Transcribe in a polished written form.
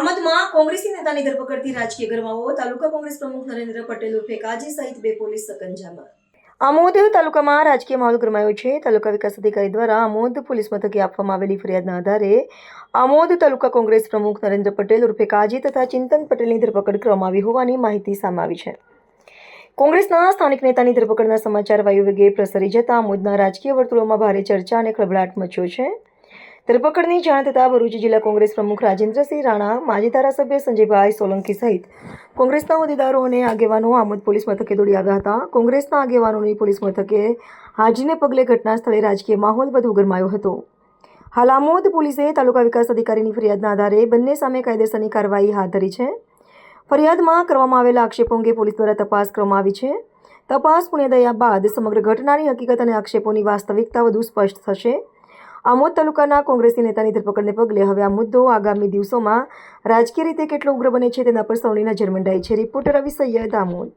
આમદમાં કોંગ્રેસી નેતાની ધરપકડથી રાજકીય ગરમાવો. તાલુકા કોંગ્રેસ પ્રમુખ નરેન્દ્ર પટેલ ઉર્ફે કાજી સહિત 2 પોલીસ સકંજામાં. આમોદ તાલુકામાં રાજકીય માહોલ ગરમાયો છે. તાલુકા વિકાસ અધિકારી દ્વારા આમોદ પોલીસ મથકે આપવામાં આવેલી ફરિયાદના આધારે આમોદ તાલુકા કોંગ્રેસ પ્રમુખ નરેન્દ્ર પટેલ ઉર્ફે કાજી તથા ચિંતન પટેલની ધરપકડ કરવામાં આવી હોવાની માહિતી સામે આવી છે. કોંગ્રેસના સ્થાનિક નેતાની ધરપકડના સમાચાર વાયુવેગે પ્રસરી જતા આમોદના રાજકીય વર્તુળોમાં ભારે ચર્ચા અને ખળભળાટ મચ્યો છે. ધરપકડની જાણ થતાં ભરૂચ જિલ્લા કોંગ્રેસ પ્રમુખ રાજેન્દ્રસિંહ રાણા, માજી ધારાસભ્ય સંજયભાઈ સોલંકી સહિત કોંગ્રેસના હોદ્દેદારો અને આગેવાનો આમોદ પોલીસ મથકે દોડી આવ્યા હતા. કોંગ્રેસના આગેવાનોની પોલીસ મથકે હાજરીને પગલે ઘટના સ્થળે રાજકીય માહોલ વધુ ગરમાયો હતો. હાલ આમોદ પોલીસે તાલુકા વિકાસ અધિકારીની ફરિયાદના આધારે બંને સામે કાયદેસરની કાર્યવાહી હાથ ધરી છે. ફરિયાદમાં કરવામાં આવેલા આક્ષેપો અંગે પોલીસ દ્વારા તપાસ કરવામાં આવી છે. તપાસ પૂર્ણ થયા બાદ સમગ્ર ઘટનાની હકીકત અને આક્ષેપોની વાસ્તવિકતા વધુ સ્પષ્ટ થશે. આમોદ તાલુકાના કોંગ્રેસી નેતાની ધરપકડને પગલે હવે આ મુદ્દો આગામી દિવસોમાં રાજકીય રીતે કેટલો ઉગ્ર બને છે તેના પર સૌની નજર મંડાઈ છે. રિપોર્ટર રવિ સૈયદ, આમોદ.